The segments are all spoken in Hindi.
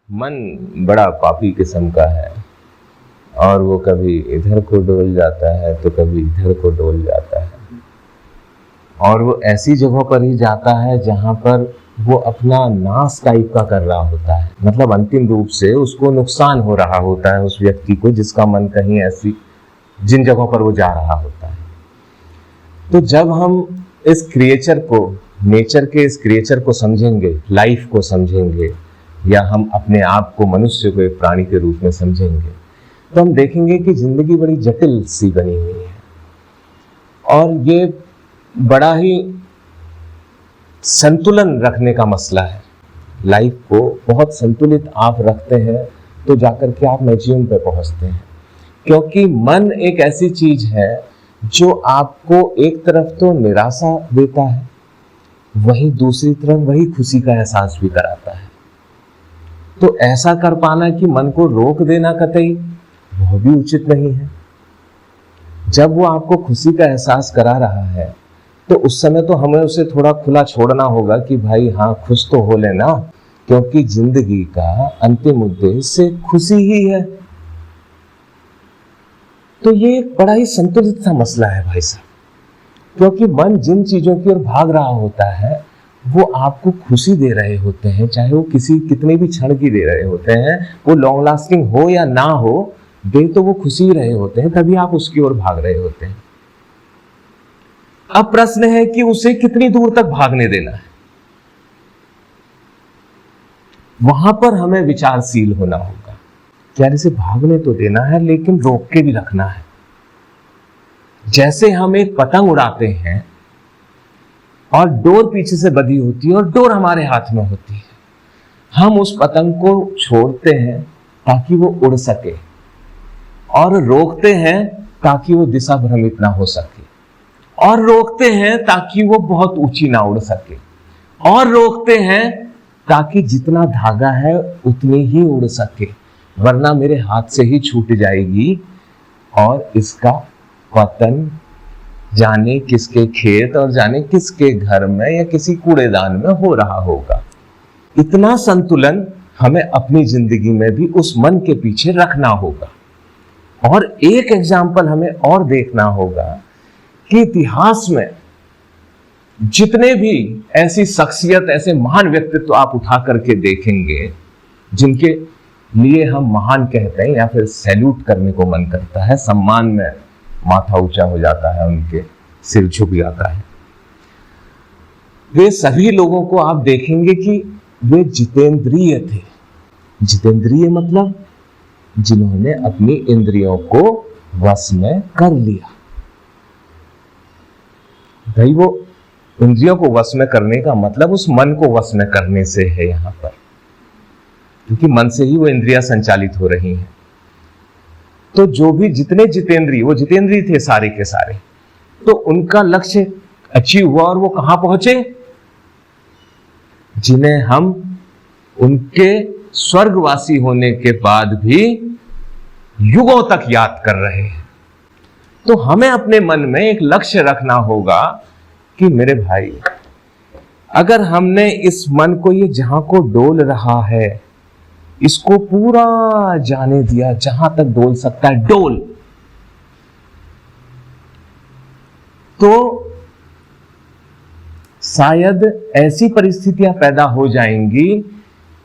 मन बड़ा पापी किस्म का है और वो कभी इधर को डोल जाता है तो कभी इधर को डोल जाता है, और वो ऐसी जगहों पर ही जाता है जहां पर वो अपना नाश टाइप का कर रहा होता है। मतलब अंतिम रूप से उसको नुकसान हो रहा होता है उस व्यक्ति को, जिसका मन कहीं ऐसी जिन जगहों पर वो जा रहा होता है। तो जब हम इस क्रिएचर को, नेचर के इस क्रिएचर को समझेंगे, लाइफ को समझेंगे, या हम अपने आप को, मनुष्य को एक प्राणी के रूप में समझेंगे, तो हम देखेंगे कि जिंदगी बड़ी जटिल सी बनी हुई है और ये बड़ा ही संतुलन रखने का मसला है। लाइफ को बहुत संतुलित आप रखते हैं तो जाकर के आप मैक्सिमम पे पहुंचते हैं, क्योंकि मन एक ऐसी चीज है जो आपको एक तरफ तो निराशा देता है, वहीं दूसरी तरफ वही खुशी का एहसास भी कराता है। तो ऐसा कर पाना कि मन को रोक देना कतई वो भी उचित नहीं है। जब वो आपको खुशी का एहसास करा रहा है तो उस समय तो हमें उसे थोड़ा खुला छोड़ना होगा कि भाई हाँ, खुश तो हो लेना, क्योंकि जिंदगी का अंतिम उद्देश्य खुशी ही है। तो ये एक बड़ा ही संतुलित सा मसला है भाई साहब, क्योंकि मन जिन चीजों की ओर भाग रहा होता है वो आपको खुशी दे रहे होते हैं, चाहे वो कितने भी क्षण की दे रहे होते हैं, वो लॉन्ग लास्टिंग हो या ना हो, दे तो वो खुशी रहे होते हैं, तभी आप उसकी ओर भाग रहे होते हैं। अब प्रश्न है कि उसे कितनी दूर तक भागने देना है। वहां पर हमें विचारशील होना होगा। क्या इसे भागने तो देना है, लेकिन रोक के भी रखना है। जैसे हम एक पतंग उड़ाते हैं और डोर पीछे से बंधी होती है और डोर हमारे हाथ में होती है, हम उस पतंग को छोड़ते हैं ताकि वो उड़ सके और रोकते हैं ताकि वो दिशा भ्रमित ना हो सके, और रोकते हैं ताकि वो बहुत ऊंची ना उड़ सके, और रोकते हैं ताकि जितना धागा है उतनी ही उड़ सके, वरना मेरे हाथ से ही छूट जाएगी और इसका पतन जाने किसके खेत और जाने किसके घर में या किसी कूड़ेदान में हो रहा होगा। इतना संतुलन हमें अपनी जिंदगी में भी उस मन के पीछे रखना होगा। और एक एग्जाम्पल हमें और देखना होगा कि इतिहास में जितने भी ऐसी शख्सियत, ऐसे महान व्यक्तित्व आप उठा करके देखेंगे जिनके लिए हम महान कहते हैं या फिर सैल्यूट करने को मन करता है, सम्मान में माथा ऊंचा हो जाता है, उनके सिर झुक जाता है, वे सभी लोगों को आप देखेंगे कि वे जितेंद्रिय थे। जितेंद्रिय मतलब जिन्होंने अपनी इंद्रियों को वश में कर लिया। भाई वो इंद्रियों को वश में करने का मतलब उस मन को वश में करने से है यहां पर, क्योंकि मन से ही वो इंद्रियां संचालित हो रही हैं। तो जो भी जितने जितेंद्रिय, वो जितेंद्रिय थे सारे के सारे, तो उनका लक्ष्य अचीव हुआ और वो कहां पहुंचे, जिन्हें हम उनके स्वर्गवासी होने के बाद भी युगों तक याद कर रहे हैं। तो हमें अपने मन में एक लक्ष्य रखना होगा कि मेरे भाई, अगर हमने इस मन को, ये जहां को डोल रहा है, इसको पूरा जाने दिया, जहां तक डोल सकता है डोल, तो शायद ऐसी परिस्थितियां पैदा हो जाएंगी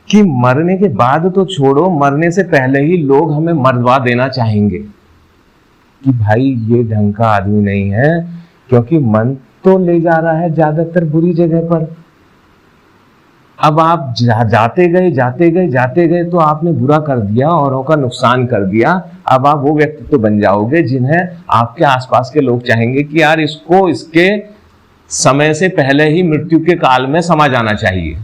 कि मरने के बाद तो छोड़ो, मरने से पहले ही लोग हमें मरवा देना चाहेंगे कि भाई ये ढंग का आदमी नहीं है, क्योंकि मन तो ले जा रहा है ज्यादातर बुरी जगह पर। अब आप जाते गए तो आपने बुरा कर दिया, औरों का नुकसान कर दिया। अब आप वो व्यक्ति तो बन जाओगे जिन्हें आपके आसपास के लोग चाहेंगे कि यार इसको इसके समय से पहले ही मृत्यु के काल में समा जाना चाहिए।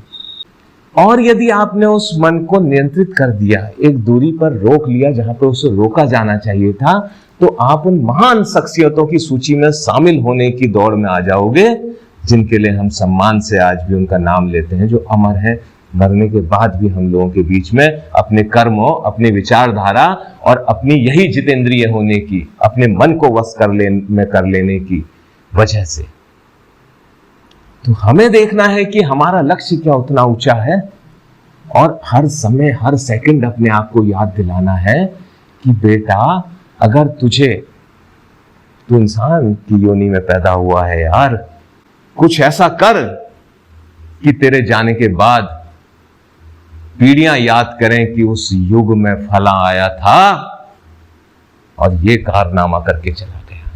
और यदि आपने उस मन को नियंत्रित कर दिया, एक दूरी पर रोक लिया जहां पर उसे रोका जाना चाहिए था, तो आप उन महान शख्सियतों की सूची में शामिल होने की दौड़ में आ जाओगे, जिनके लिए हम सम्मान से आज भी उनका नाम लेते हैं, जो अमर है, मरने के बाद भी हम लोगों के बीच में अपने कर्मों, अपने विचारधारा और अपनी यही जितेंद्रिय होने की, अपने मन को वश कर लेने की वजह से। तो हमें देखना है कि हमारा लक्ष्य क्या उतना ऊंचा है। और हर समय हर सेकंड अपने आप को याद दिलाना है कि बेटा अगर तू इंसान की योनि में पैदा हुआ है यार, कुछ ऐसा कर कि तेरे जाने के बाद पीढ़ियां याद करें कि उस युग में फला आया था और ये कारनामा करके चला गया।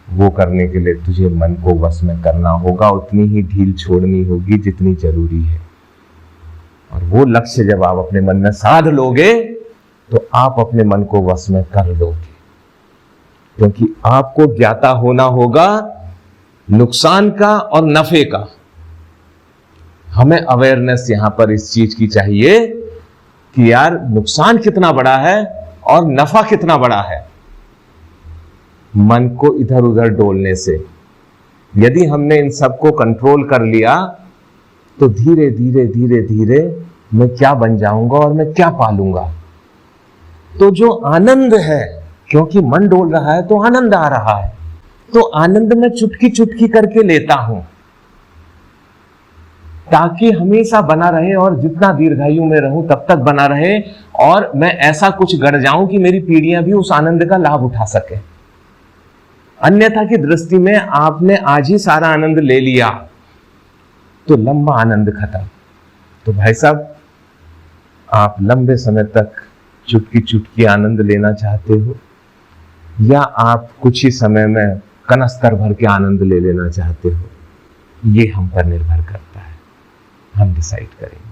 वो करने के लिए तुझे मन को वश में करना होगा, उतनी ही ढील छोड़नी होगी जितनी जरूरी है। और वो लक्ष्य जब आप अपने मन में साध लोगे तो आप अपने मन को वश में कर लोगे, क्योंकि आपको ज्ञाता होना होगा नुकसान का और नफे का। हमें अवेयरनेस यहां पर इस चीज की चाहिए कि यार नुकसान कितना बड़ा है और नफा कितना बड़ा है। मन को इधर उधर डोलने से यदि हमने इन सबको कंट्रोल कर लिया तो धीरे धीरे धीरे धीरे मैं क्या बन जाऊंगा और मैं क्या पालूंगा। तो जो आनंद है, क्योंकि मन डोल रहा है तो आनंद आ रहा है, तो आनंद में चुटकी चुटकी करके लेता हूं ताकि हमेशा बना रहे और जितना दीर्घायु में रहूं तब तक बना रहे, और मैं ऐसा कुछ गढ़ जाऊं कि मेरी पीढ़ियां भी उस आनंद का लाभ उठा सके। अन्यथा की दृष्टि में आपने आज ही सारा आनंद ले लिया तो लंबा आनंद खत्म। तो भाई साहब, आप लंबे समय तक चुटकी चुटकी आनंद लेना चाहते हो या आप कुछ ही समय में कनस्तर भर के आनंद ले लेना चाहते हो, ये हम पर निर्भर करता है। हम डिसाइड करेंगे।